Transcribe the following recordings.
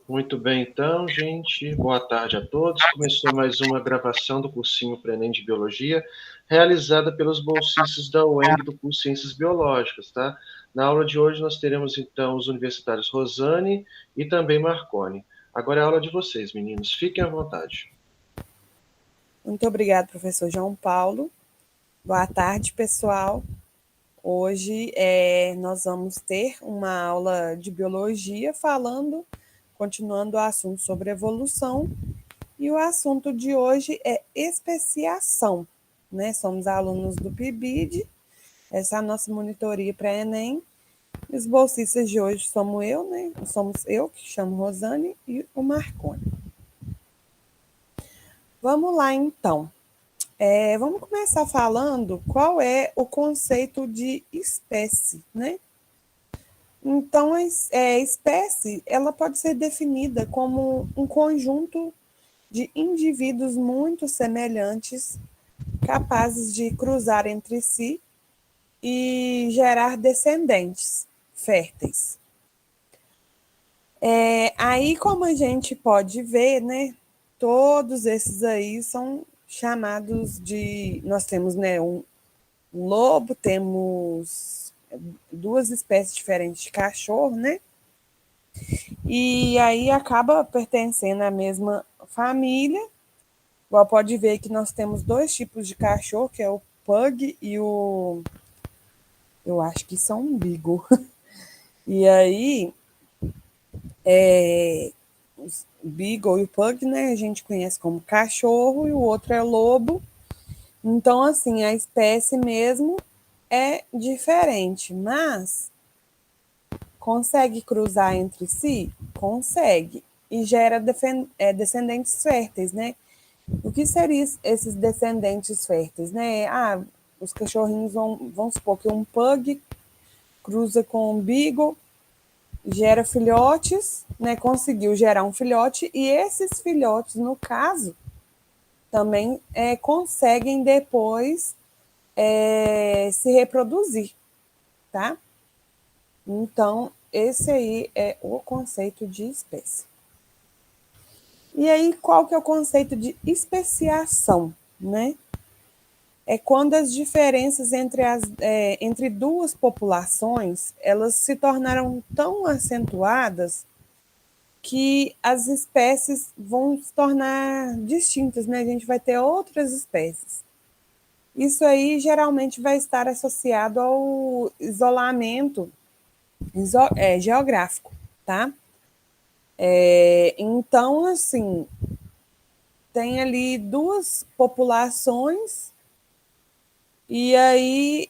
Muito bem, então, gente. Boa tarde a todos. Começou mais uma gravação do cursinho Pré-ENEM de Biologia, realizada pelos bolsistas da UENG do curso Ciências Biológicas, tá? Na aula de hoje nós teremos, então, os universitários Rosane e também Marcone. Agora é a aula de vocês, meninos. Fiquem à vontade. Muito obrigada, professor João Paulo. Boa tarde, pessoal. Hoje nós vamos ter uma aula de biologia continuando o assunto sobre evolução, e o assunto de hoje é especiação, né? Somos alunos do PIBID, essa é a nossa monitoria para Enem. E os bolsistas de hoje somos eu, né? Somos eu, que chamo Rosane, e o Marconi. Vamos lá, então. Vamos começar falando qual é o conceito de espécie, né? Então, espécie, ela pode ser definida como um conjunto de indivíduos muito semelhantes, capazes de cruzar entre si e gerar descendentes férteis. Aí, como a gente pode ver, né, todos esses aí são chamados de... Nós temos, né, um lobo, temos duas espécies diferentes de cachorro, né? E aí acaba pertencendo à mesma família. Igual pode ver que nós temos dois tipos de cachorro, que é o pug e o... Eu acho que são um beagle. E aí, o beagle e o pug, né, a gente conhece como cachorro, e o outro é lobo. Então, assim, a espécie mesmo é diferente, mas consegue cruzar entre si? Consegue. E gera descendentes férteis, né? O que seriam esses descendentes férteis, né? Os cachorrinhos vamos supor que um pug cruza com um beagle, gera filhotes, né? Conseguiu gerar um filhote, e esses filhotes, no caso, também conseguem depois se reproduzir, tá? Então, esse aí é o conceito de espécie. E aí, qual que é o conceito de especiação, né? É quando as diferenças entre duas populações, elas se tornaram tão acentuadas que as espécies vão se tornar distintas, né? A gente vai ter outras espécies. Isso aí geralmente vai estar associado ao isolamento geográfico, tá? Então, assim, tem ali duas populações, e aí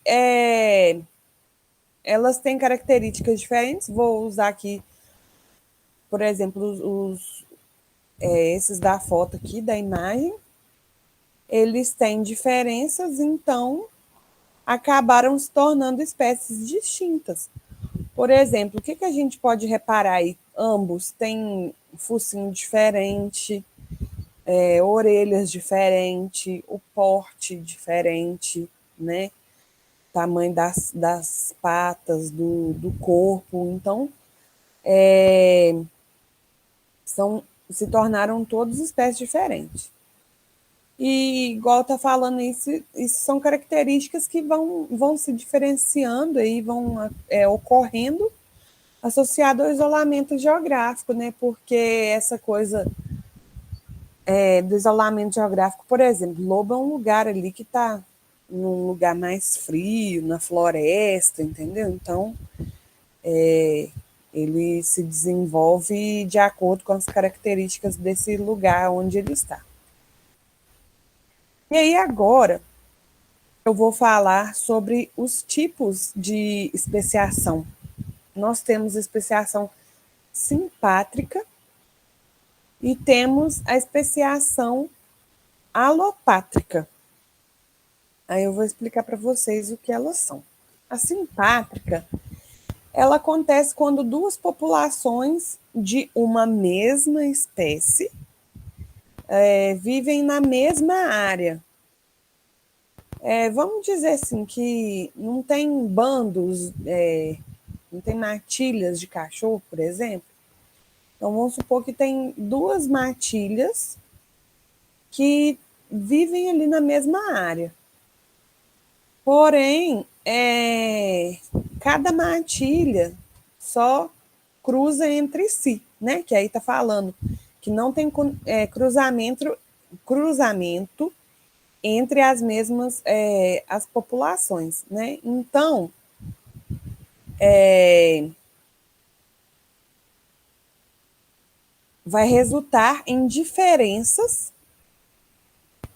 elas têm características diferentes. Vou usar aqui, por exemplo, esses da foto aqui, da imagem. Eles têm diferenças, então acabaram se tornando espécies distintas. Por exemplo, o que a gente pode reparar aí? Ambos têm focinho diferente, orelhas diferentes, o porte diferente, né? Tamanho das patas, do corpo. Então, se tornaram todas espécies diferentes. E, igual está falando, isso são características que vão se diferenciando e vão ocorrendo associado ao isolamento geográfico, né? Porque essa coisa do isolamento geográfico, por exemplo, lobo é um lugar ali que está num lugar mais frio, na floresta, entendeu? Então, ele se desenvolve de acordo com as características desse lugar onde ele está. E aí, agora, eu vou falar sobre os tipos de especiação. Nós temos especiação simpátrica e temos a especiação alopátrica. Aí eu vou explicar para vocês o que elas são. A simpátrica, ela acontece quando duas populações de uma mesma espécie vivem na mesma área. Vamos dizer assim, que não tem bandos, não tem matilhas de cachorro, por exemplo. Então, vamos supor que tem 2 matilhas que vivem ali na mesma área. Porém, cada matilha só cruza entre si, né? Que aí está falando que não tem cruzamento entre as mesmas as populações, né? Então, vai resultar em diferenças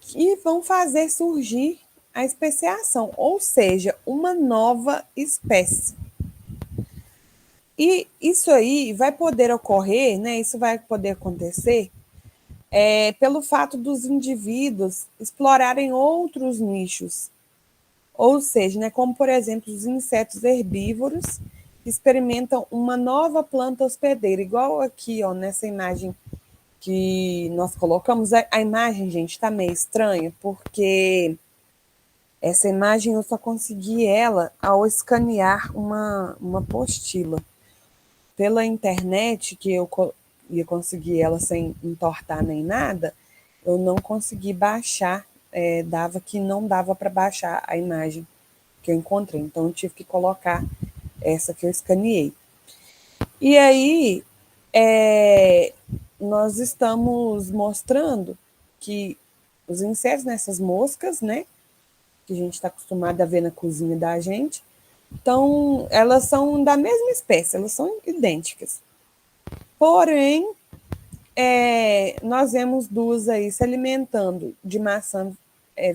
que vão fazer surgir a especiação, ou seja, uma nova espécie. E isso aí vai poder ocorrer, né? Isso vai poder acontecer pelo fato dos indivíduos explorarem outros nichos, ou seja, né, como por exemplo os insetos herbívoros experimentam uma nova planta hospedeira, igual aqui, ó, nessa imagem que nós colocamos. A imagem, gente, está meio estranha, porque essa imagem eu só consegui ela ao escanear uma apostila. Pela internet, que eu ia conseguir ela sem entortar nem nada, eu não consegui baixar, não dava para baixar a imagem que eu encontrei, então eu tive que colocar essa que eu escaneei. E aí, nós estamos mostrando que os insetos nessas moscas, né, que a gente está acostumado a ver na cozinha da gente, então elas são da mesma espécie, elas são idênticas. Porém, nós vemos 2 aí se alimentando de maçã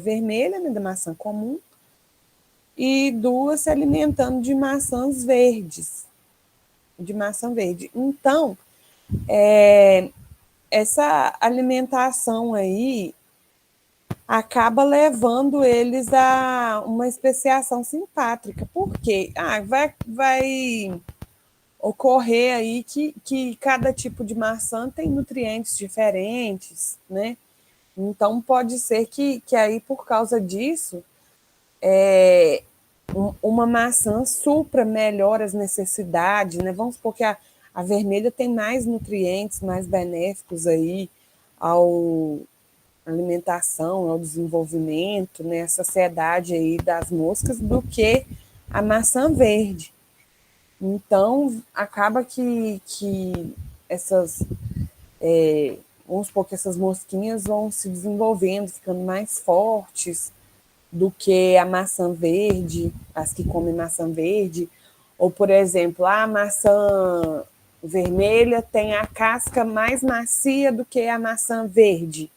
vermelha, né, da maçã comum, e 2 se alimentando de maçãs verdes, de maçã verde. Então, essa alimentação aí acaba levando eles a uma especiação simpátrica. Por quê? Vai ocorrer aí que cada tipo de maçã tem nutrientes diferentes, né? Então, pode ser que aí, por causa disso, uma maçã supra melhor as necessidades, né? Vamos supor que a vermelha tem mais nutrientes, mais benéficos aí ao alimentação, ao desenvolvimento, né? A saciedade aí das moscas do que a maçã verde. Então, acaba que essas, vamos supor que essas mosquinhas vão se desenvolvendo, ficando mais fortes do que a maçã verde, as que comem maçã verde, ou, por exemplo, a maçã vermelha tem a casca mais macia do que a maçã verde.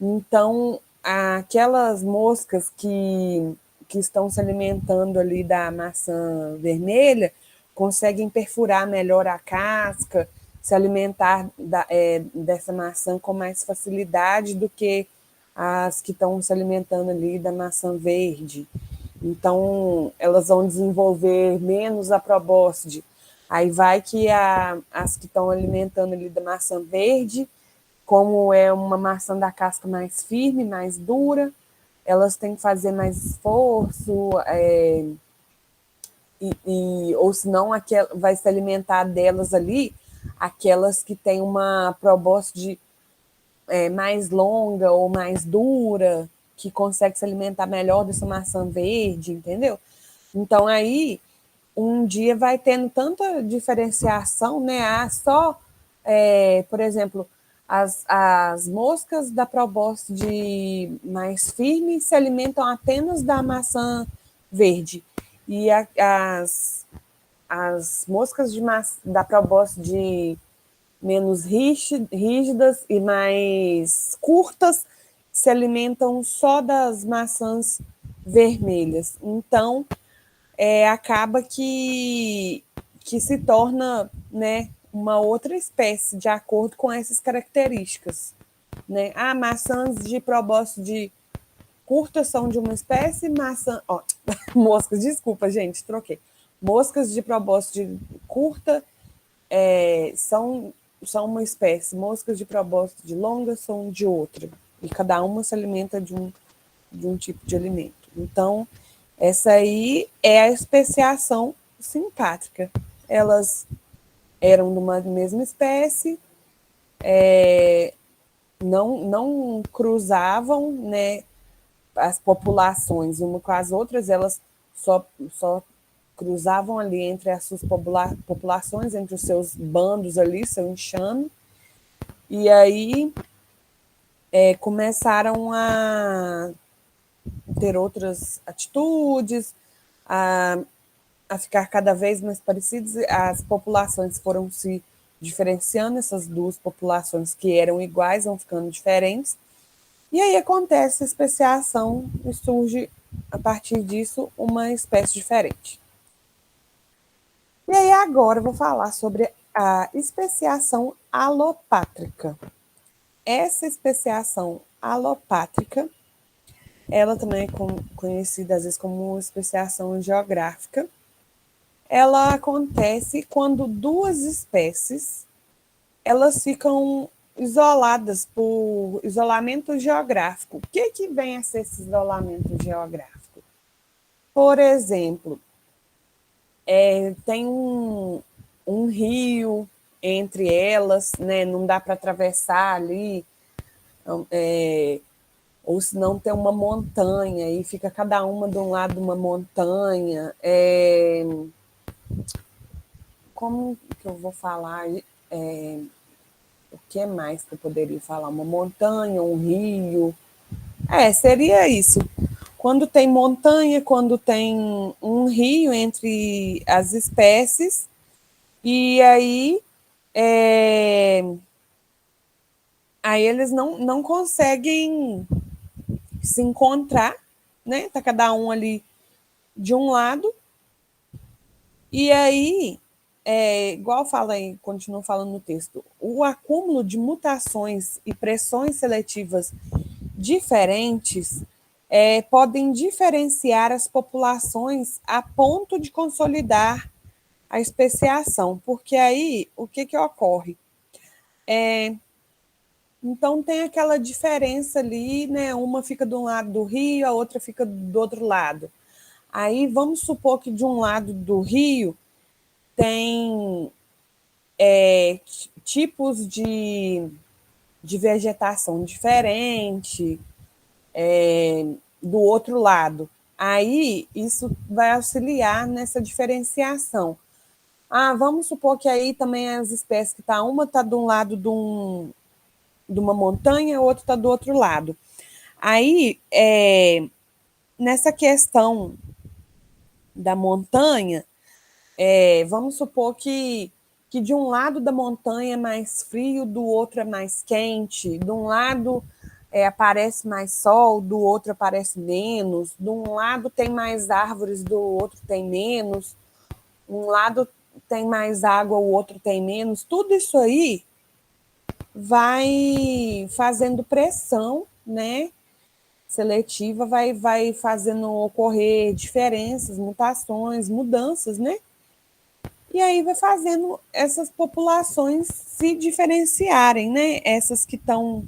Então, aquelas moscas que estão se alimentando ali da maçã vermelha conseguem perfurar melhor a casca, se alimentar dessa maçã com mais facilidade do que as que estão se alimentando ali da maçã verde. Então, elas vão desenvolver menos a probóscide. Aí vai que as que estão alimentando ali da maçã verde, como é uma maçã da casca mais firme, mais dura, elas têm que fazer mais esforço, ou senão vai se alimentar delas ali, aquelas que têm uma probóscide mais longa ou mais dura, que consegue se alimentar melhor dessa maçã verde, entendeu? Então, aí, um dia vai tendo tanta diferenciação, né? Por exemplo, as moscas da probóscide mais firme se alimentam apenas da maçã verde. E as moscas da probóscide menos rígidas e mais curtas se alimentam só das maçãs vermelhas. Então, acaba que se torna, né, uma outra espécie de acordo com essas características. Né? Maçãs de probóscide curtas são de uma espécie, moscas, desculpa, gente, troquei. Moscas de probóscide curta são uma espécie, moscas de probóscide longa são de outra, e cada uma se alimenta de um tipo de alimento. Então, essa aí é a especiação simpátrica. Elas eram de uma mesma espécie, não cruzavam, né, as populações uma com as outras, elas só cruzavam ali entre as suas populações, entre os seus bandos ali, seu enxame, e aí começaram a ter outras atitudes, a, a ficar cada vez mais parecidas, as populações foram se diferenciando, essas duas populações que eram iguais vão ficando diferentes, e aí acontece a especiação e surge, a partir disso, uma espécie diferente. E aí agora eu vou falar sobre a especiação alopátrica. Essa especiação alopátrica, ela também é conhecida às vezes como especiação geográfica. Ela acontece quando duas espécies elas ficam isoladas por isolamento geográfico. O que vem a ser esse isolamento geográfico? Por exemplo, tem um rio entre elas, né? Não dá para atravessar ali, ou se não tem uma montanha e fica cada uma de um lado de uma montanha. Como que eu vou falar? O que mais que eu poderia falar? Uma montanha, um rio. Seria isso. Quando tem montanha, quando tem um rio entre as espécies, e aí eles não conseguem se encontrar, né? Tá cada um ali de um lado, e aí, igual fala aí, continuo falando no texto, o acúmulo de mutações e pressões seletivas diferentes podem diferenciar as populações a ponto de consolidar a especiação, porque aí o que ocorre? Então tem aquela diferença ali, né? Uma fica de um lado do rio, a outra fica do outro lado. Aí vamos supor que de um lado do rio tem tipos de vegetação diferente do outro lado. Aí isso vai auxiliar nessa diferenciação. Vamos supor que aí também as espécies que uma está de um lado de uma montanha, a outra está do outro lado. Aí, nessa questão da montanha, vamos supor que de um lado da montanha é mais frio, do outro é mais quente, de um lado aparece mais sol, do outro aparece menos, de um lado tem mais árvores, do outro tem menos, um lado tem mais água, o outro tem menos. Tudo isso aí vai fazendo pressão, né, seletiva, vai fazendo ocorrer diferenças, mutações, mudanças, né? E aí vai fazendo essas populações se diferenciarem, né? Essas que estão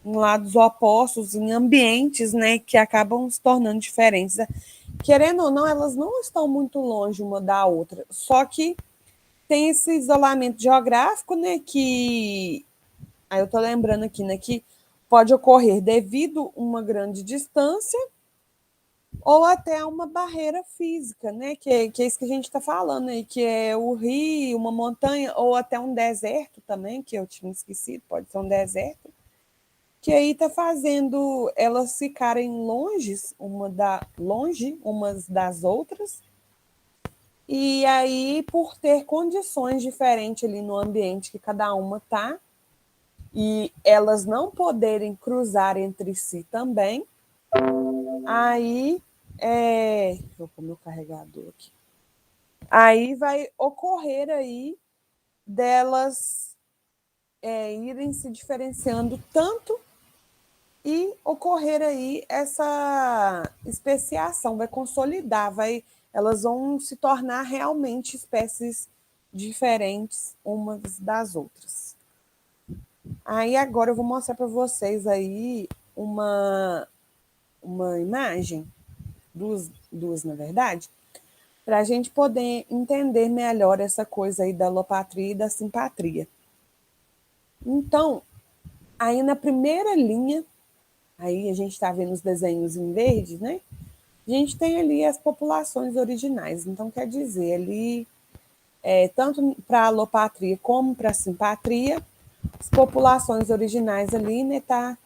em lados opostos, em ambientes, né, que acabam se tornando diferentes. Querendo ou não, elas não estão muito longe uma da outra, só que tem esse isolamento geográfico, né, que aí eu estou lembrando aqui, né, que pode ocorrer devido a uma grande distância ou até uma barreira física, né, que é isso que a gente está falando aí, que é o rio, uma montanha, ou até um deserto também, que eu tinha esquecido, pode ser um deserto, que aí está fazendo elas ficarem longe umas das outras, e aí, por ter condições diferentes ali no ambiente que cada uma está, e elas não poderem cruzar entre si também, aí vou pôr meu carregador aqui. Aí vai ocorrer aí delas irem se diferenciando tanto e ocorrer aí essa especiação, vai consolidar, elas vão se tornar realmente espécies diferentes umas das outras. Aí agora eu vou mostrar para vocês aí uma imagem, duas na verdade, para a gente poder entender melhor essa coisa aí da alopatria e da simpatria. Então, aí na primeira linha, aí a gente está vendo os desenhos em verde, né? A gente tem ali as populações originais. Então, quer dizer, ali, tanto para a alopatria como para a simpatria, as populações originais ali, né, tá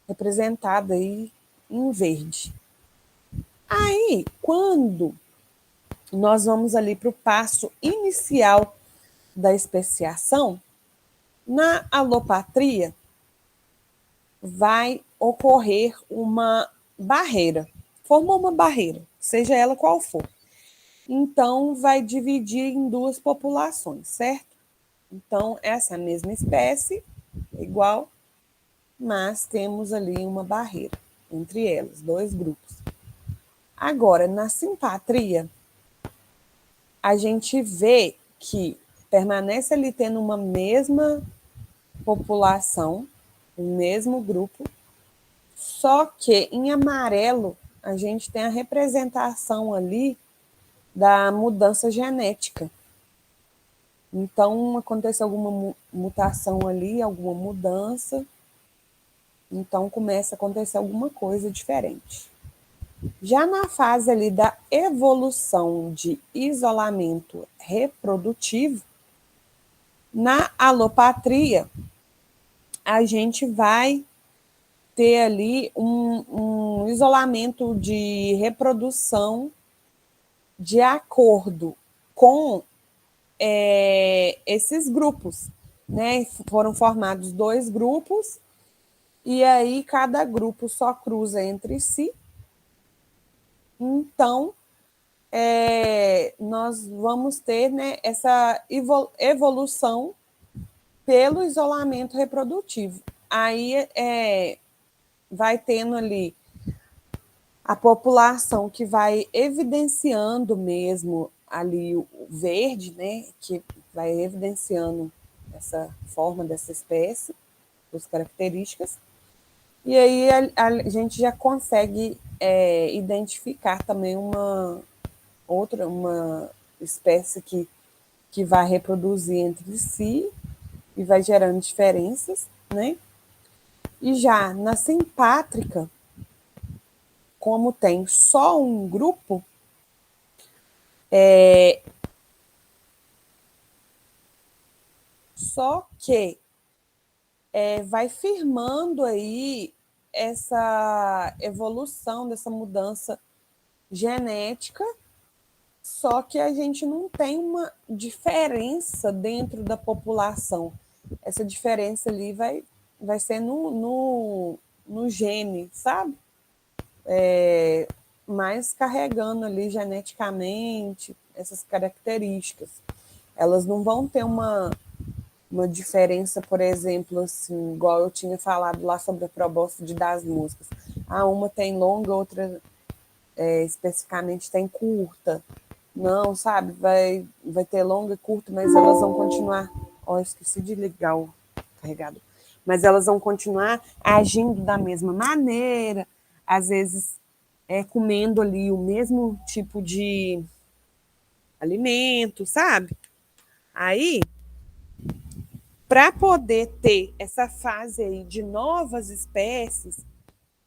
representada aí em verde. Aí, quando nós vamos ali para o passo inicial da especiação, na alopatria vai ocorrer uma barreira, formou uma barreira, seja ela qual for. Então, vai dividir em duas populações, certo? Então, essa é a mesma espécie, igual, mas temos ali uma barreira entre elas, dois grupos. Agora, na simpatria, a gente vê que permanece ali tendo uma mesma população, um mesmo grupo, só que em amarelo a gente tem a representação ali da mudança genética. Então, acontece alguma mutação ali, alguma mudança, então começa a acontecer alguma coisa diferente. Já na fase ali da evolução de isolamento reprodutivo, na alopatria, a gente vai ter ali um isolamento de reprodução de acordo com esses grupos, né? Foram formados dois grupos e aí cada grupo só cruza entre si. Então, nós vamos ter, né, essa evolução pelo isolamento reprodutivo. Aí vai tendo ali a população que vai evidenciando mesmo ali o verde, né, que vai evidenciando essa forma dessa espécie, suas características, e aí a gente já consegue identificar também uma espécie que vai reproduzir entre si e vai gerando diferenças, né? E já na simpátrica, como tem só um grupo, só que vai firmando aí essa evolução dessa mudança genética, só que a gente não tem uma diferença dentro da população. Essa diferença ali vai ser no gene, sabe? Mas carregando ali geneticamente essas características. Elas não vão ter uma diferença, por exemplo, assim, igual eu tinha falado lá sobre a probóscide das moscas. Uma tem longa, outra especificamente tem curta. Não, sabe? Vai ter longa e curta, mas elas vão continuar. Esqueci de ligar o carregador. Mas elas vão continuar agindo da mesma maneira, às vezes comendo ali o mesmo tipo de alimento, sabe? Aí, para poder ter essa fase aí de novas espécies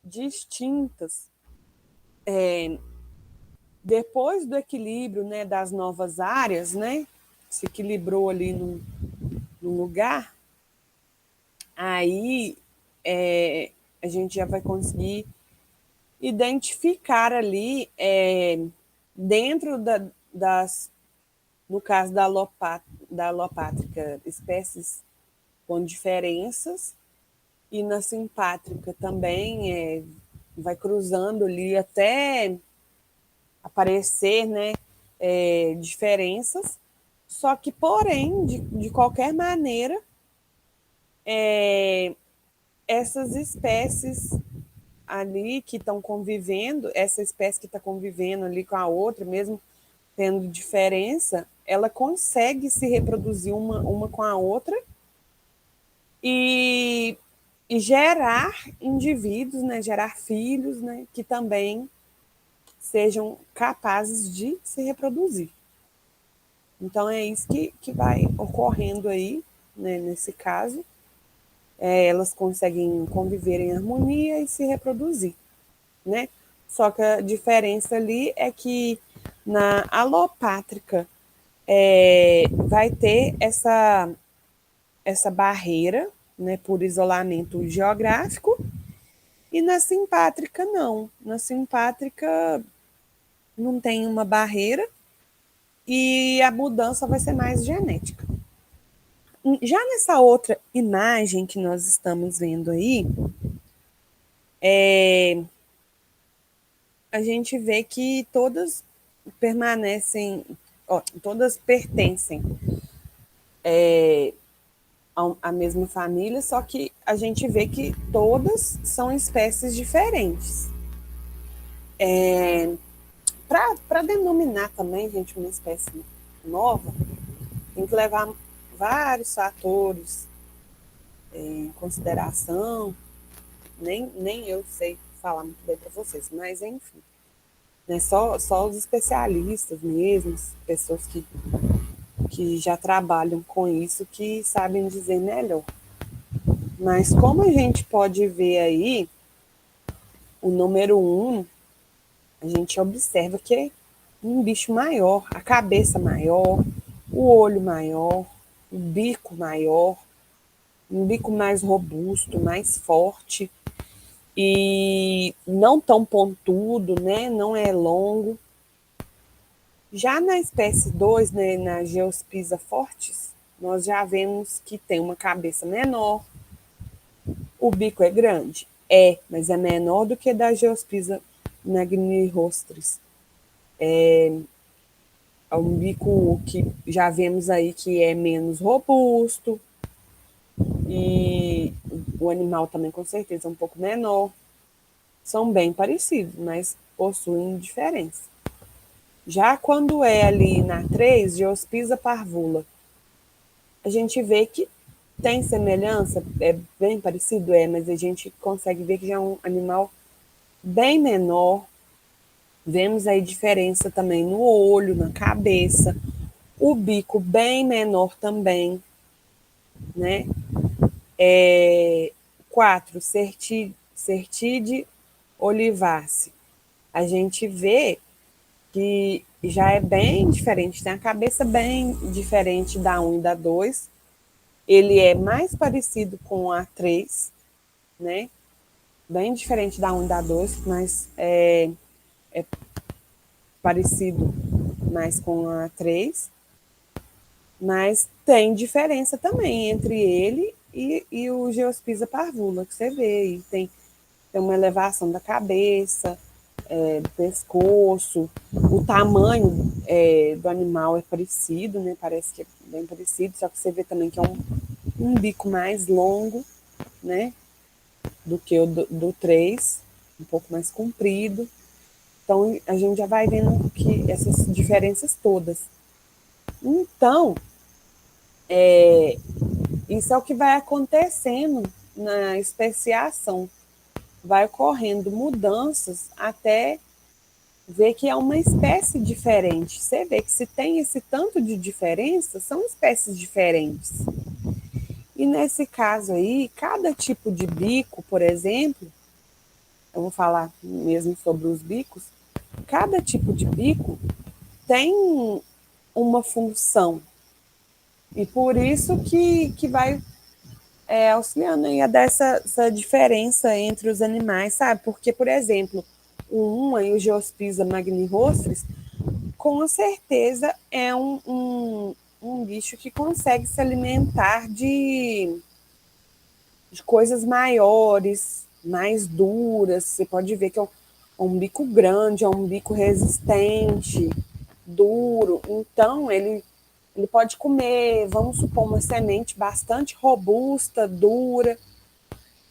distintas, depois do equilíbrio, né, das novas áreas, né, se equilibrou ali num lugar, aí a gente já vai conseguir identificar ali dentro no caso da alopátrica, espécies com diferenças, e na simpátrica também vai cruzando ali até aparecer, né, diferenças, só que, porém, de qualquer maneira, essas espécies ali que estão convivendo, essa espécie que está convivendo ali com a outra, mesmo tendo diferença, ela consegue se reproduzir uma com a outra e gerar indivíduos, né, gerar filhos, né, que também sejam capazes de se reproduzir. Então, é isso que vai ocorrendo aí, né, nesse caso. Elas conseguem conviver em harmonia e se reproduzir, né? Só que a diferença ali é que na alopátrica vai ter essa barreira, né, por isolamento geográfico, e na simpátrica não. Na simpátrica não tem uma barreira e a mudança vai ser mais genética. Já nessa outra imagem que nós estamos vendo aí, a gente vê que todas permanecem, todas pertencem à mesma família, só que a gente vê que todas são espécies diferentes. Para denominar também, gente, uma espécie nova, tem que levar vários fatores em consideração. Nem eu sei falar muito bem para vocês, mas enfim. Né, só os especialistas mesmo, pessoas que já trabalham com isso, que sabem dizer melhor. Mas como a gente pode ver aí, o número 1, a gente observa que é um bicho maior, a cabeça maior, o olho maior, o bico maior, um bico mais robusto, mais forte, e não tão pontudo, né? Não é longo. Já na espécie 2, né, na Geospisa fortis, nós já vemos que tem uma cabeça menor, o bico é grande, mas é menor do que da Geospisa magnirostris. É um bico que já vemos aí que é menos robusto, e o animal também com certeza é um pouco menor. São bem parecidos, mas possuem diferença. Já quando é ali na 3, Geospisa parvula, a gente vê que tem semelhança, é bem parecido, mas a gente consegue ver que já é um animal bem menor. Vemos aí diferença também no olho, na cabeça, o bico bem menor também, né? 4, Certide olivace. A gente vê que já é bem diferente, tem a cabeça bem diferente da 1 e da 2. Ele é mais parecido com a 3, né? Bem diferente da 1 e da 2, mas é parecido mais com a 3. Mas tem diferença também entre ele e o Geospisa parvula, que você vê. E tem uma elevação da cabeça, do pescoço, o tamanho do animal é parecido, né? Parece que é bem parecido, só que você vê também que é um bico mais longo, né? Do que o do 3, um pouco mais comprido. Então, a gente já vai vendo que essas diferenças todas. Então, isso é o que vai acontecendo na especiação. Vai ocorrendo mudanças até ver que é uma espécie diferente. Você vê que se tem esse tanto de diferença, são espécies diferentes. E nesse caso aí, cada tipo de bico, por exemplo, eu vou falar mesmo sobre os bicos, cada tipo de bico tem uma função. E por isso que vai auxiliando aí a dar essa diferença entre os animais, sabe? Porque, por exemplo, o Uma e o Geospisa magnirostris, com certeza é um bicho que consegue se alimentar de coisas maiores, mais duras. Você pode ver que é um bico grande, é um bico resistente, duro. Então, ele pode comer, vamos supor, uma semente bastante robusta, dura.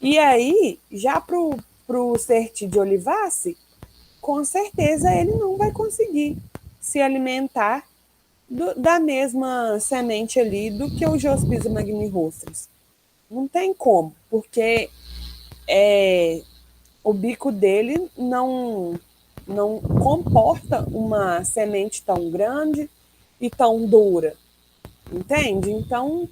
E aí, já para o Certide olivace, com certeza ele não vai conseguir se alimentar da mesma semente ali do que o Geospisa magnirostris. Não tem como, porque o bico dele não comporta uma semente tão grande e tão dura, entende? Então,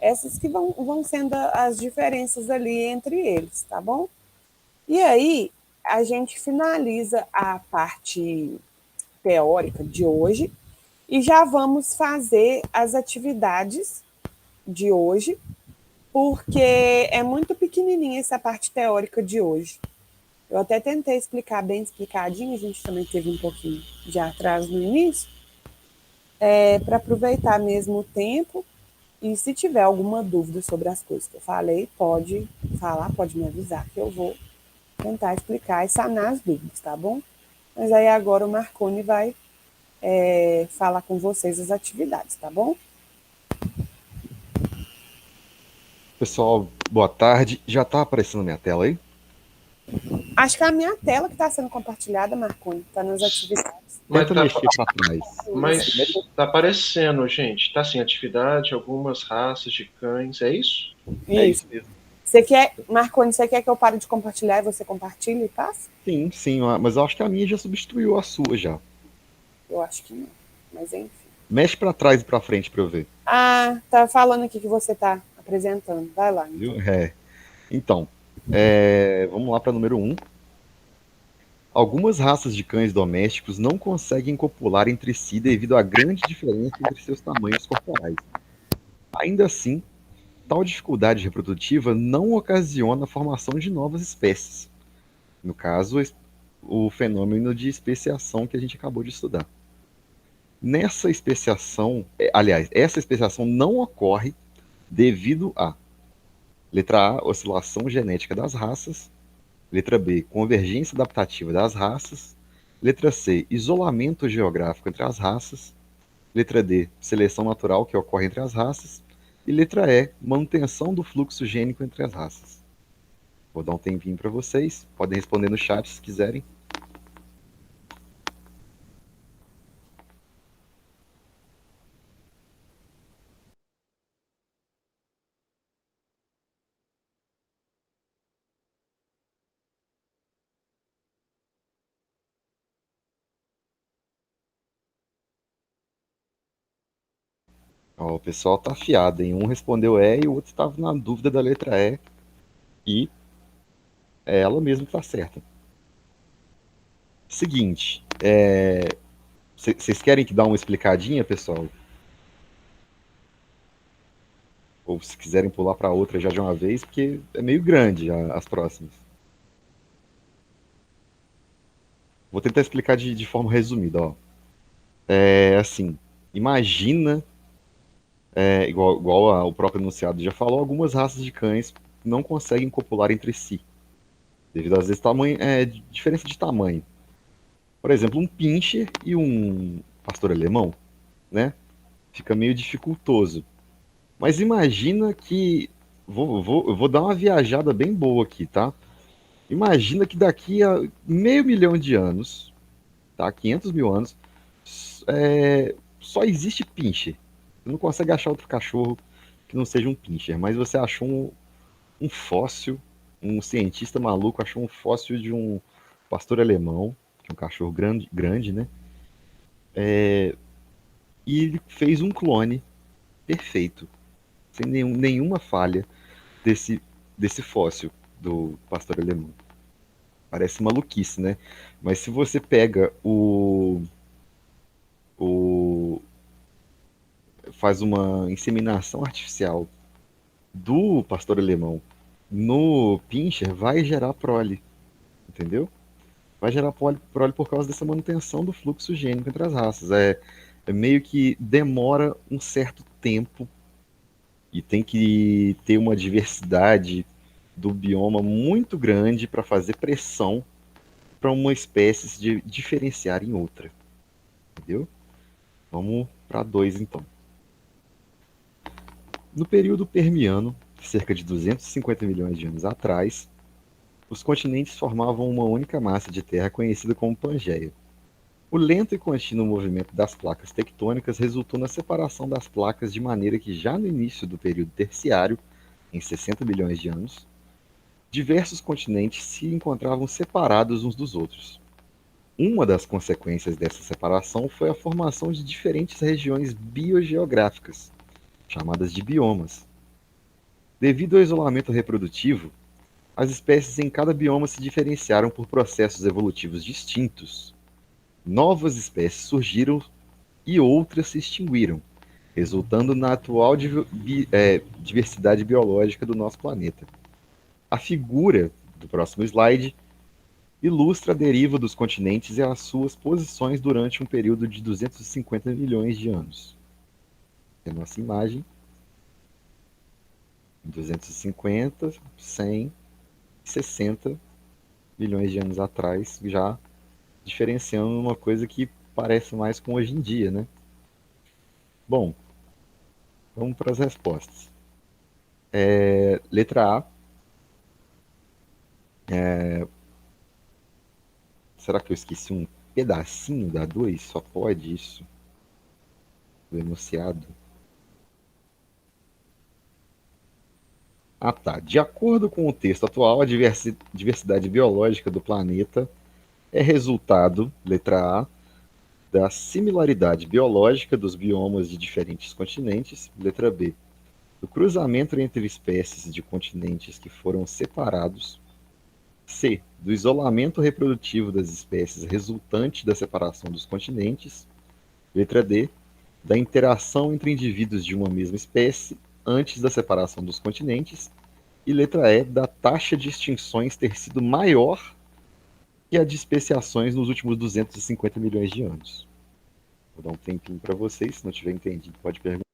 essas que vão sendo as diferenças ali entre eles, tá bom? E aí, a gente finaliza a parte teórica de hoje e já vamos fazer as atividades de hoje, porque é muito pequenininha essa parte teórica de hoje. Eu até tentei explicar bem explicadinho, a gente também teve um pouquinho de atraso no início, para aproveitar mesmo o tempo. E se tiver alguma dúvida sobre as coisas que eu falei, pode falar, pode me avisar, que eu vou tentar explicar e sanar as dúvidas, tá bom? Mas aí agora o Marconi vai falar com vocês as atividades, tá bom? Pessoal, boa tarde. Já está aparecendo na minha tela aí? Acho que é a minha tela que está sendo compartilhada, Marconi, está nas atividades. Mas Tenta mexer para trás. tá aparecendo, gente. Tá assim, atividade, algumas raças de cães, é isso? É isso mesmo. Você quer, Marconi, você quer que eu pare de compartilhar e você compartilhe e passa? Sim, sim, mas eu acho que a minha já substituiu a sua já. Eu acho que não, mas enfim. Mexe para trás e para frente para eu ver. Ah, tá falando aqui que você tá apresentando. Vai lá, então. Viu? Então, vamos lá para número 1. Algumas raças de cães domésticos não conseguem copular entre si devido à grande diferença entre seus tamanhos corporais. Ainda assim, tal dificuldade reprodutiva não ocasiona a formação de novas espécies. No caso, o fenômeno de especiação que a gente acabou de estudar. Nessa especiação, aliás, essa especiação não ocorre devido a: letra A, oscilação genética das raças; letra B, convergência adaptativa das raças; letra C, isolamento geográfico entre as raças; letra D, seleção natural que ocorre entre as raças; e letra E, manutenção do fluxo gênico entre as raças. Vou dar um tempinho para vocês, podem responder no chat se quiserem. Ó, o pessoal tá afiado, hein? Um respondeu E e o outro estava na dúvida da letra E. E é ela mesma que tá certa. Seguinte, vocês querem que dá uma explicadinha, pessoal? Ou se quiserem pular para outra já de uma vez, porque é meio grande as próximas. Vou tentar explicar de forma resumida, ó. É assim, imagina, igual o próprio enunciado já falou, algumas raças de cães não conseguem copular entre si, devido às vezes diferença de tamanho. Por exemplo, um pincher e um pastor alemão, né? Fica meio dificultoso. Mas imagina que. Eu vou dar uma viajada bem boa aqui, tá? Imagina que daqui a meio milhão de anos, tá? 500 mil anos, só existe pincher. Você não consegue achar outro cachorro que não seja um pincher, mas você achou um fóssil, um cientista maluco achou um fóssil de um pastor alemão, que é um cachorro grande, grande, né? E ele fez um clone perfeito, sem nenhuma falha desse fóssil do pastor alemão. Parece maluquice, né? Mas se você pega o faz uma inseminação artificial do pastor alemão no pincher, vai gerar prole, entendeu? Vai gerar prole por causa dessa manutenção do fluxo gênico entre as raças. É meio que demora um certo tempo e tem que ter uma diversidade do bioma muito grande para fazer pressão para uma espécie se diferenciar em outra, entendeu? Vamos para 2 então. No período Permiano, cerca de 250 milhões de anos atrás, os continentes formavam uma única massa de terra conhecida como Pangeia. O lento e contínuo movimento das placas tectônicas resultou na separação das placas de maneira que já no início do período terciário, em 60 milhões de anos, diversos continentes se encontravam separados uns dos outros. Uma das consequências dessa separação foi a formação de diferentes regiões biogeográficas, chamadas de biomas. Devido ao isolamento reprodutivo, as espécies em cada bioma se diferenciaram por processos evolutivos distintos. Novas espécies surgiram e outras se extinguiram, resultando na atual diversidade biológica do nosso planeta. A figura do próximo slide ilustra a deriva dos continentes e as suas posições durante um período de 250 milhões de anos. É a nossa imagem. 250, 100, 60 milhões de anos atrás, já diferenciando uma coisa que parece mais com hoje em dia, né? Bom, vamos para as respostas. Letra A. Será que eu esqueci um pedacinho da 2? Só pode isso? Do enunciado. Ah, tá. De acordo com o texto atual, a diversidade biológica do planeta é resultado, letra A, da similaridade biológica dos biomas de diferentes continentes, letra B, do cruzamento entre espécies de continentes que foram separados, C, do isolamento reprodutivo das espécies resultante da separação dos continentes, letra D, da interação entre indivíduos de uma mesma espécie antes da separação dos continentes, e letra E, da taxa de extinções ter sido maior que a de especiações nos últimos 250 milhões de anos. Vou dar um tempinho para vocês, se não tiver entendido, pode perguntar.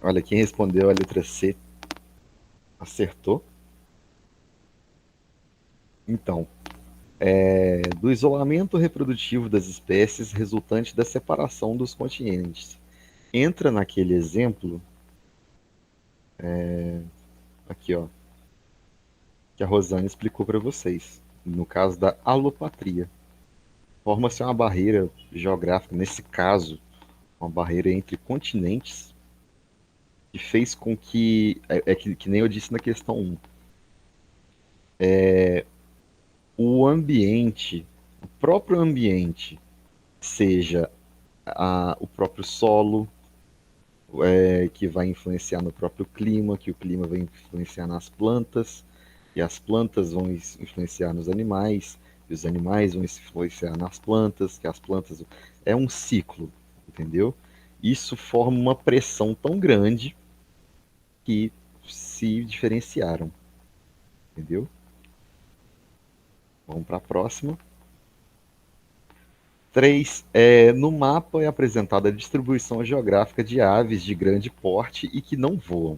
Olha, quem respondeu a letra C acertou. Então, do isolamento reprodutivo das espécies resultante da separação dos continentes. Entra naquele exemplo, aqui ó, que a Rosane explicou para vocês, no caso da alopatria. Forma-se uma barreira geográfica, nesse caso, uma barreira entre continentes, que fez com que, que nem eu disse na questão 1, o ambiente, o próprio ambiente, seja o próprio solo, que vai influenciar no próprio clima, que o clima vai influenciar nas plantas, e as plantas vão influenciar nos animais, e os animais vão influenciar nas plantas, que as plantas. É um ciclo, entendeu? Isso forma uma pressão tão grande que se diferenciaram, entendeu? Vamos para a próxima. 3. No mapa é apresentada a distribuição geográfica de aves de grande porte e que não voam.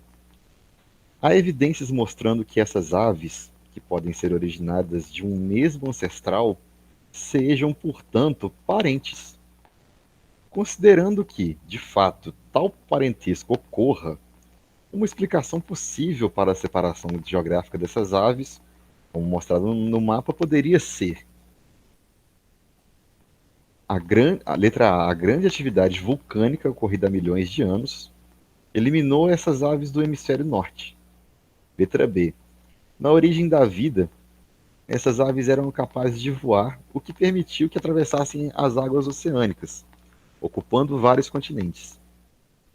Há evidências mostrando que essas aves, que podem ser originadas de um mesmo ancestral, sejam, portanto, parentes. Considerando que, de fato, tal parentesco ocorra, uma explicação possível para a separação geográfica dessas aves, como mostrado no mapa, poderia ser a letra A, a grande atividade vulcânica ocorrida há milhões de anos, eliminou essas aves do hemisfério norte. Letra B, na origem da vida, essas aves eram capazes de voar, o que permitiu que atravessassem as águas oceânicas, ocupando vários continentes.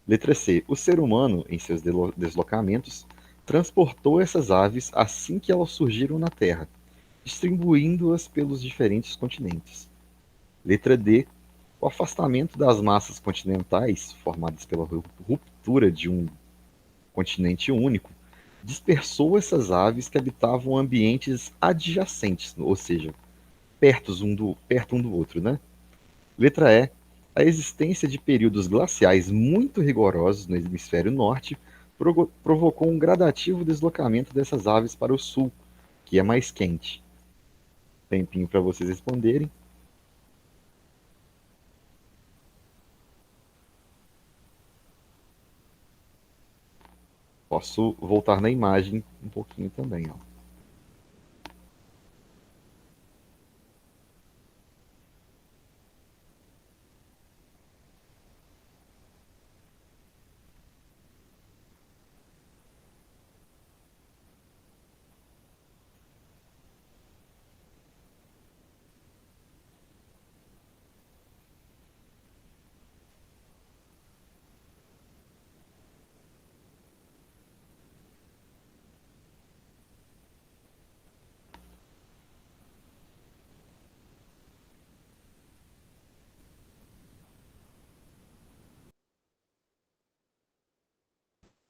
Letra C, o ser humano, em seus deslocamentos, transportou essas aves assim que elas surgiram na Terra, distribuindo-as pelos diferentes continentes. Letra D, o afastamento das massas continentais, formadas pela ruptura de um continente único, dispersou essas aves que habitavam ambientes adjacentes, ou seja, perto um do outro, né? Letra E, a existência de períodos glaciais muito rigorosos no hemisfério norte provocou um gradativo deslocamento dessas aves para o sul, que é mais quente. Tempinho para vocês responderem. Posso voltar na imagem um pouquinho também, ó.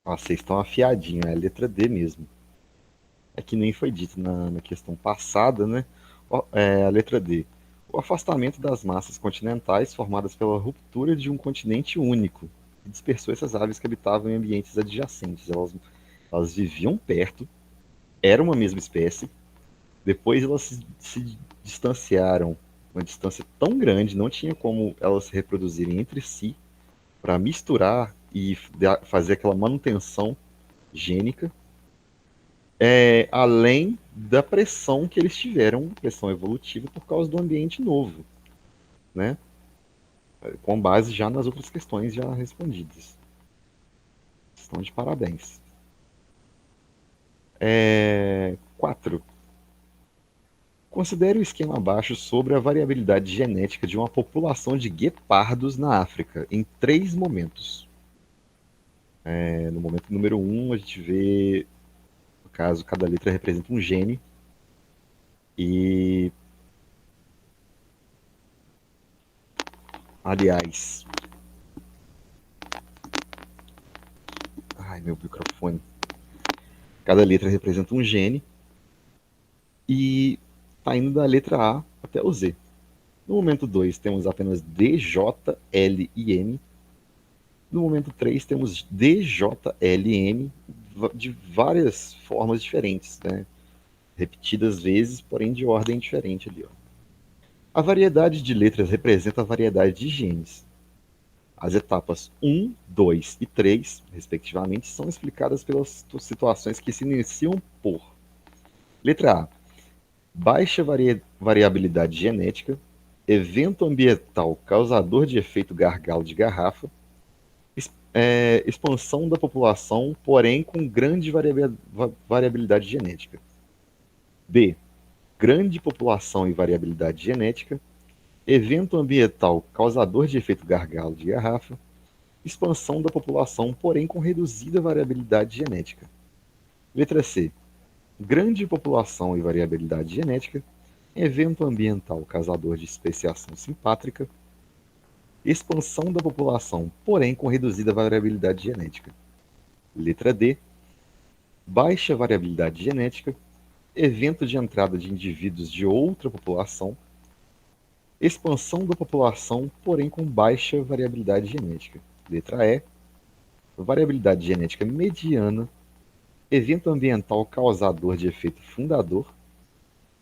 Ó, vocês estão afiadinhos, é a letra D mesmo. É que nem foi dito na questão passada, né? Ó, a letra D. O afastamento das massas continentais formadas pela ruptura de um continente único que dispersou essas aves que habitavam em ambientes adjacentes. Elas viviam perto, era uma mesma espécie, depois elas se distanciaram uma distância tão grande, não tinha como elas se reproduzirem entre si para misturar e fazer aquela manutenção gênica, além da pressão que eles tiveram, pressão evolutiva, por causa do ambiente novo, né? Com base já nas outras questões já respondidas. Estão de parabéns. 4. Considere o esquema abaixo sobre a variabilidade genética de uma população de guepardos na África em 3 momentos. No momento número 1, a gente vê, no caso, cada letra representa um gene. E, aliás, ai, meu microfone. Cada letra representa um gene e tá indo da letra A até o Z. No momento 2 temos apenas D, J, L e M. No momento 3 temos D, J, L e M de várias formas diferentes, né? Repetidas vezes, porém de ordem diferente ali, ó. A variedade de letras representa a variedade de genes. As etapas 1, 2 e 3, respectivamente, são explicadas pelas situações que se iniciam por: letra A, baixa variabilidade genética, evento ambiental causador de efeito gargalo de garrafa, expansão da população, porém com grande variabilidade genética. B, grande população e variabilidade genética, evento ambiental causador de efeito gargalo de garrafa, expansão da população, porém com reduzida variabilidade genética. Letra C, grande população e variabilidade genética, evento ambiental causador de especiação simpátrica, expansão da população, porém com reduzida variabilidade genética. Letra D, baixa variabilidade genética, evento de entrada de indivíduos de outra população, expansão da população, porém com baixa variabilidade genética. Letra E, variabilidade genética mediana, evento ambiental causador de efeito fundador,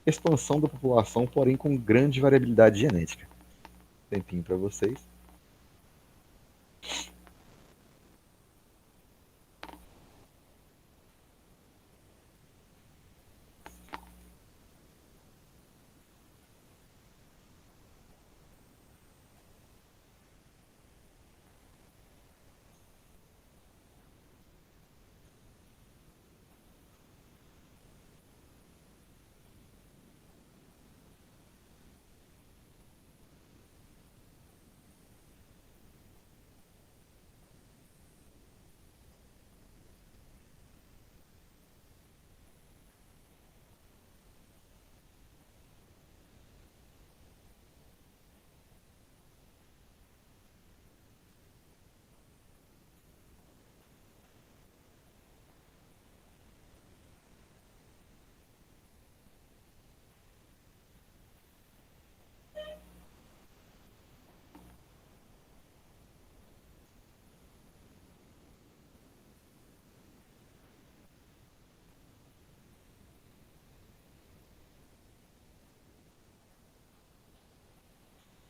expansão da população, porém com grande variabilidade genética. Tempinho para vocês.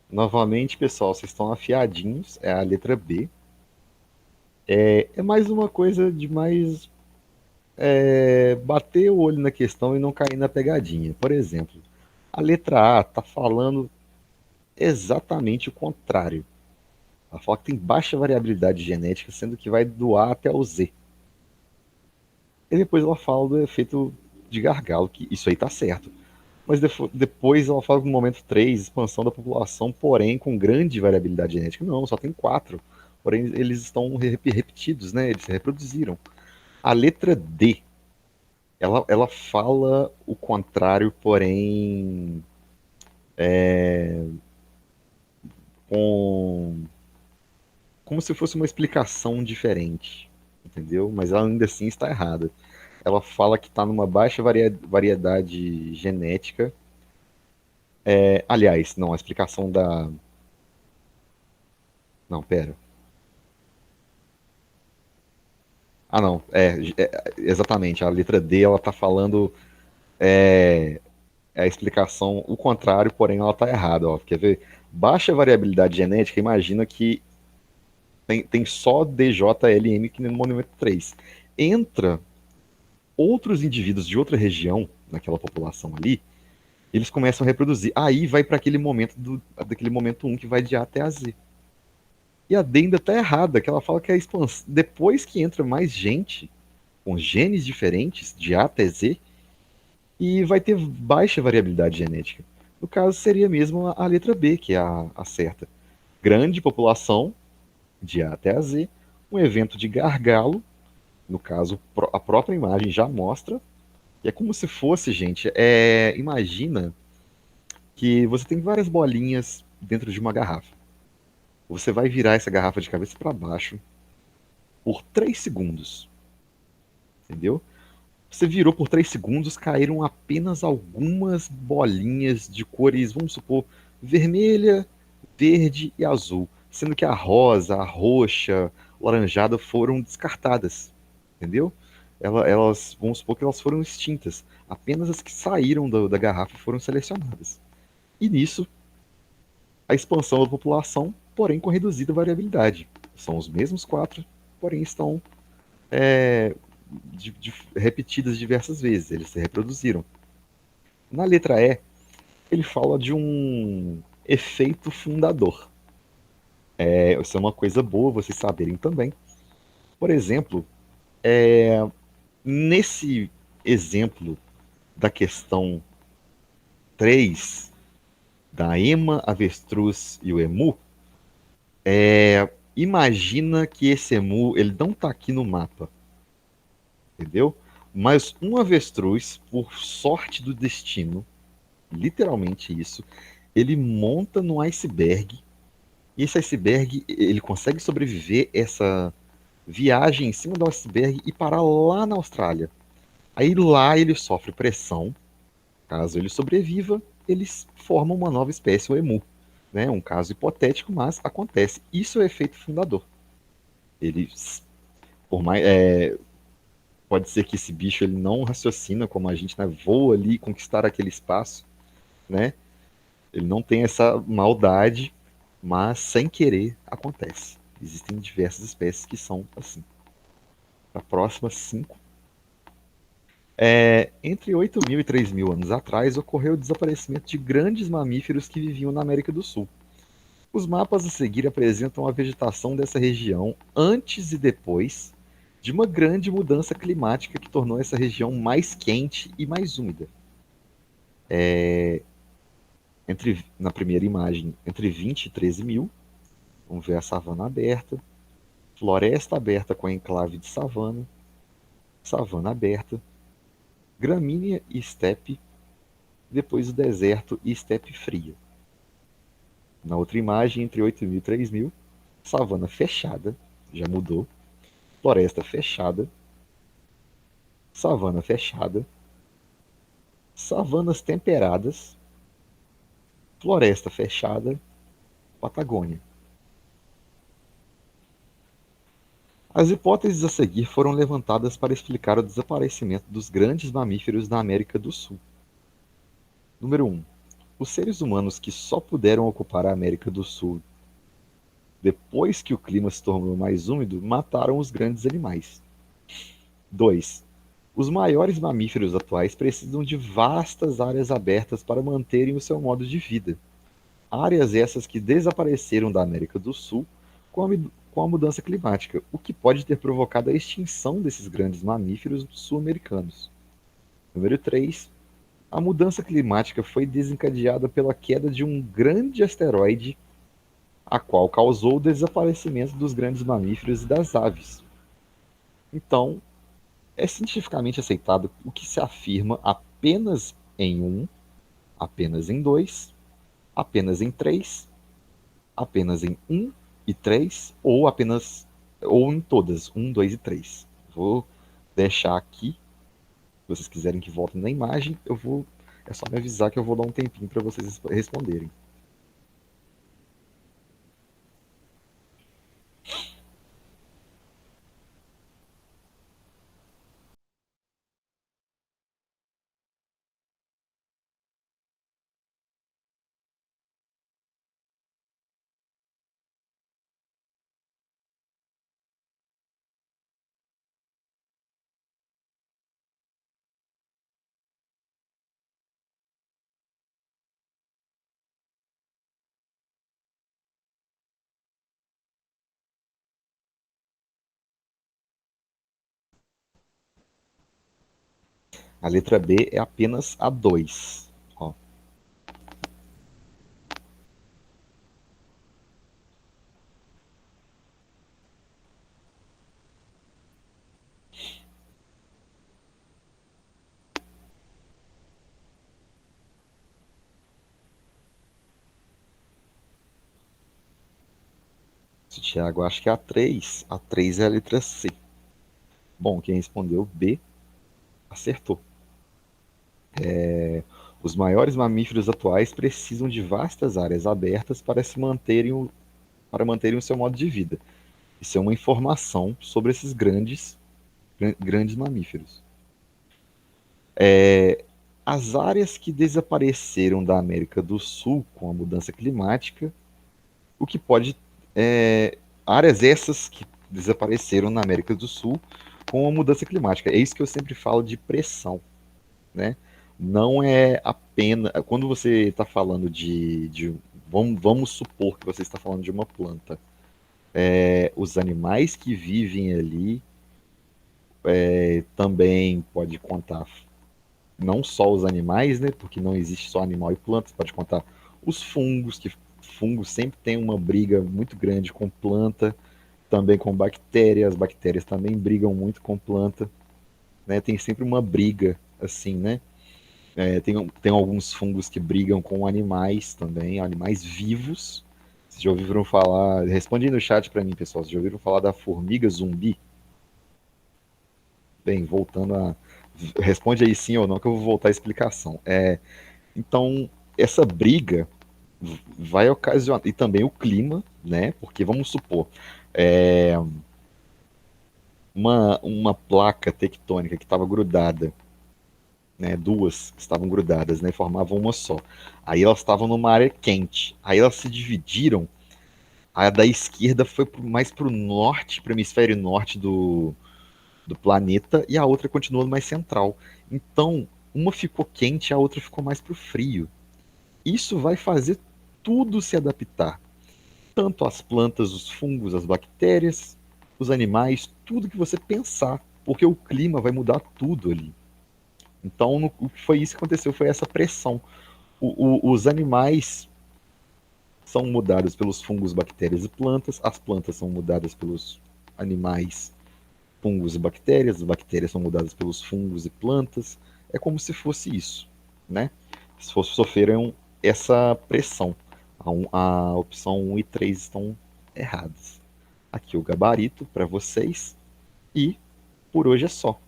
Novamente, pessoal, vocês estão afiadinhos. É a letra B. É mais uma coisa de mais bater o olho na questão e não cair na pegadinha. Por exemplo, a letra A está falando exatamente o contrário. Ela fala que tem baixa variabilidade genética, sendo que vai do A até o Z. E depois ela fala do efeito de gargalo, que isso aí tá certo. Mas depois ela fala no momento 3, expansão da população, porém com grande variabilidade genética. Não, só tem 4. Porém, eles estão repetidos, né? Eles se reproduziram. A letra D, ela fala o contrário, porém com como se fosse uma explicação diferente, entendeu? Mas ela ainda assim está errada. Ela fala que está numa baixa variedade genética. Aliás, não, a explicação da. Não, pera. Ah, não, exatamente. A letra D, ela está falando a explicação, o contrário, porém ela está errada. Ó. Quer ver? Baixa variabilidade genética, imagina que tem só DJLM que no momento 3. Entra outros indivíduos de outra região, naquela população ali, eles começam a reproduzir. Aí vai para aquele momento daquele momento 1 que vai de A até a Z. E a D ainda tá errada, que ela fala que a expansão, depois que entra mais gente, com genes diferentes, de A até Z, e vai ter baixa variabilidade genética. No caso, seria mesmo a letra B, que é a certa. Grande população, de A até a Z, um evento de gargalo, no caso, a própria imagem já mostra, e é como se fosse, gente, imagina que você tem várias bolinhas dentro de uma garrafa. Você vai virar essa garrafa de cabeça para baixo por 3 segundos, entendeu? Você virou por 3 segundos, caíram apenas algumas bolinhas de cores, vamos supor, vermelha, verde e azul, sendo que a rosa, a roxa, laranjada foram descartadas, entendeu? Elas, vamos supor que elas foram extintas. Apenas as que saíram da garrafa foram selecionadas. E nisso, a expansão da população, porém com reduzida variabilidade. São os mesmos 4, porém estão repetidas diversas vezes. Eles se reproduziram. Na letra E, ele fala de um efeito fundador. Isso é uma coisa boa vocês saberem também. Por exemplo, nesse exemplo da questão 3, da ema, avestruz e o emu, imagina que esse emu ele não está aqui no mapa, entendeu? Mas um avestruz, por sorte do destino, literalmente isso, ele monta no iceberg, e esse iceberg ele consegue sobreviver essa viagem em cima do iceberg e parar lá na Austrália. Aí lá ele sofre pressão, caso ele sobreviva, eles formam uma nova espécie, o emu. Né? Um caso hipotético, mas acontece. Isso é o efeito fundador. Ele, por mais, pode ser que esse bicho ele não raciocina como a gente, né? Voa ali conquistar aquele espaço, né? Ele não tem essa maldade, mas sem querer acontece. Existem diversas espécies que são assim. A próxima 5. Entre 8.000 e 3.000 anos atrás, ocorreu o desaparecimento de grandes mamíferos que viviam na América do Sul. Os mapas a seguir apresentam a vegetação dessa região antes e depois de uma grande mudança climática que tornou essa região mais quente e mais úmida. Na primeira imagem, entre 20 e 13 mil, vamos ver a savana aberta, floresta aberta com enclave de savana, savana aberta, gramínea e estepe, depois o deserto e estepe fria. Na outra imagem, entre 8.000 e 3.000, savana fechada, já mudou, floresta fechada, savana fechada, savanas temperadas, floresta fechada, Patagônia. As hipóteses a seguir foram levantadas para explicar o desaparecimento dos grandes mamíferos da América do Sul. Número 1. Os seres humanos que só puderam ocupar a América do Sul depois que o clima se tornou mais úmido mataram os grandes animais. 2. Os maiores mamíferos atuais precisam de vastas áreas abertas para manterem o seu modo de vida. Áreas essas que desapareceram da América do Sul com a mudança climática, o que pode ter provocado a extinção desses grandes mamíferos sul-americanos. Número 3. A mudança climática foi desencadeada pela queda de um grande asteroide, a qual causou o desaparecimento dos grandes mamíferos e das aves. Então, é cientificamente aceitado o que se afirma apenas em 1, apenas em 2, apenas em 3, apenas em 1 e 3, ou em todas, 1, 2 e 3. Vou deixar aqui, se vocês quiserem que volte na imagem, é só me avisar que eu vou dar um tempinho para vocês responderem. A letra B é apenas a 2. Ó. Tiago, acho que é a 3. A 3 é a letra C. Bom, quem respondeu B acertou. Os maiores mamíferos atuais precisam de vastas áreas abertas para manterem o seu modo de vida. Isso é uma informação sobre esses grandes mamíferos. As áreas que desapareceram da América do Sul com a mudança climática, o que pode. Áreas essas que desapareceram na América do Sul com a mudança climática. É isso que eu sempre falo de pressão, né? Não é apenas. Quando você está falando vamos supor que você está falando de uma planta. Os animais que vivem ali também pode contar não só os animais, né? Porque não existe só animal e planta, você pode contar os fungos, que fungos sempre tem uma briga muito grande com planta, também com bactérias, as bactérias também brigam muito com planta, né? Tem sempre uma briga assim, né? Tem alguns fungos que brigam com animais também, animais vivos. Vocês já ouviram falar? Responde aí no chat para mim, pessoal. Vocês já ouviram falar da formiga zumbi? Bem, voltando a. Responde aí sim ou não, que eu vou voltar à explicação. Então, essa briga vai ocasionar. E também o clima, né? Porque vamos supor. É, uma placa tectônica que estava grudada, né, duas que estavam grudadas, né, formavam uma só. Aí elas estavam numa área quente. Aí elas se dividiram. A da esquerda foi mais para o norte, para o hemisfério norte do planeta, e a outra continuou mais central. Então, uma ficou quente, a outra ficou mais para o frio. Isso vai fazer tudo se adaptar. Tanto as plantas, os fungos, as bactérias, os animais, tudo que você pensar. Porque o clima vai mudar tudo ali. Então, o que foi isso que aconteceu, foi essa pressão. Os animais são mudados pelos fungos, bactérias e plantas, as plantas são mudadas pelos animais, fungos e bactérias, as bactérias são mudadas pelos fungos e plantas. É como se fosse isso, né? Se sofreram essa pressão. A opção 1 e 3 estão erradas. Aqui o gabarito para vocês e por hoje é só.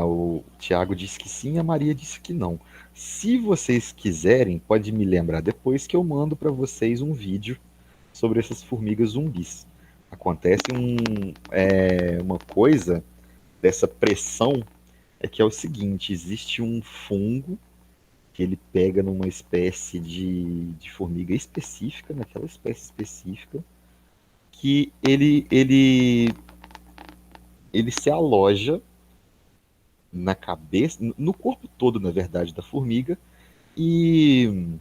O Tiago disse que sim, a Maria disse que não. Se vocês quiserem, pode me lembrar depois que eu mando para vocês um vídeo sobre essas formigas zumbis. Acontece uma coisa dessa pressão, é que é o seguinte, existe um fungo que ele pega numa espécie de formiga específica, naquela espécie específica, que ele ele se aloja na cabeça, no corpo todo, na verdade, da formiga, e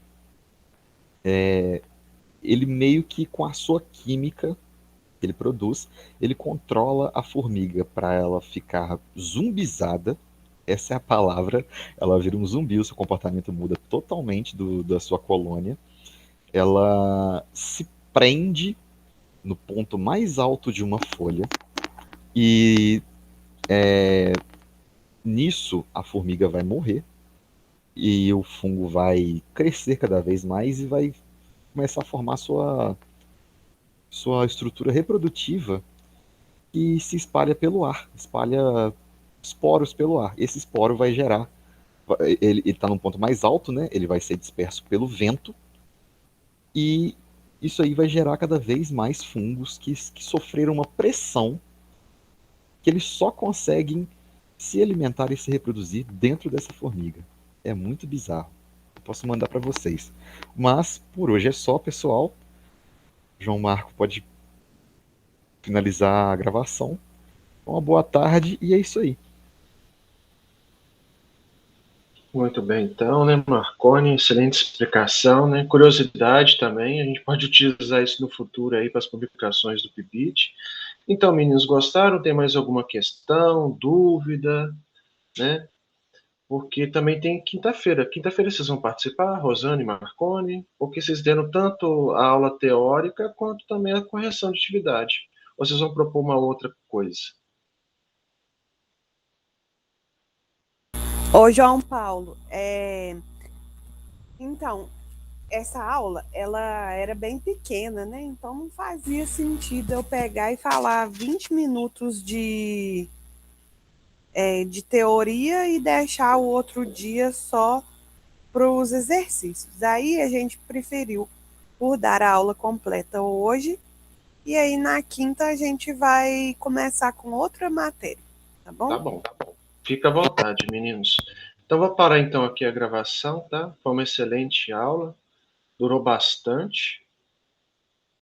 ele meio que com a sua química que ele produz, ele controla a formiga para ela ficar zumbizada. Essa é a palavra. Ela vira um zumbi, o seu comportamento muda totalmente da sua colônia. Ela se prende no ponto mais alto de uma folha e nisso a formiga vai morrer e o fungo vai crescer cada vez mais e vai começar a formar sua estrutura reprodutiva e se espalha pelo ar, espalha esporos pelo ar. Esse esporo vai gerar, ele está num ponto mais alto, né? Ele vai ser disperso pelo vento e isso aí vai gerar cada vez mais fungos que sofreram uma pressão que eles só conseguem se alimentar e se reproduzir dentro dessa formiga. É muito bizarro. Eu posso mandar para vocês. Mas por hoje é só, pessoal. João Marco pode finalizar a gravação. Uma boa tarde e é isso aí. Muito bem, então, né, Marconi, excelente explicação, né? Curiosidade também, a gente pode utilizar isso no futuro aí para as publicações do PIBIT. Então, meninos, gostaram? Tem mais alguma questão, dúvida, né? Porque também tem quinta-feira. Quinta-feira vocês vão participar, Rosane e Marconi, porque vocês deram tanto a aula teórica quanto também a correção de atividade. Ou vocês vão propor uma outra coisa? Ô, João Paulo, então, essa aula, ela era bem pequena, né? Então não fazia sentido eu pegar e falar 20 minutos de teoria e deixar o outro dia só para os exercícios. Aí a gente preferiu por dar a aula completa hoje, e aí na quinta a gente vai começar com outra matéria, tá Tá bom? bom, tá bom. Fica à vontade, meninos. Então, vou parar então aqui a gravação, tá? Foi uma excelente aula, durou bastante,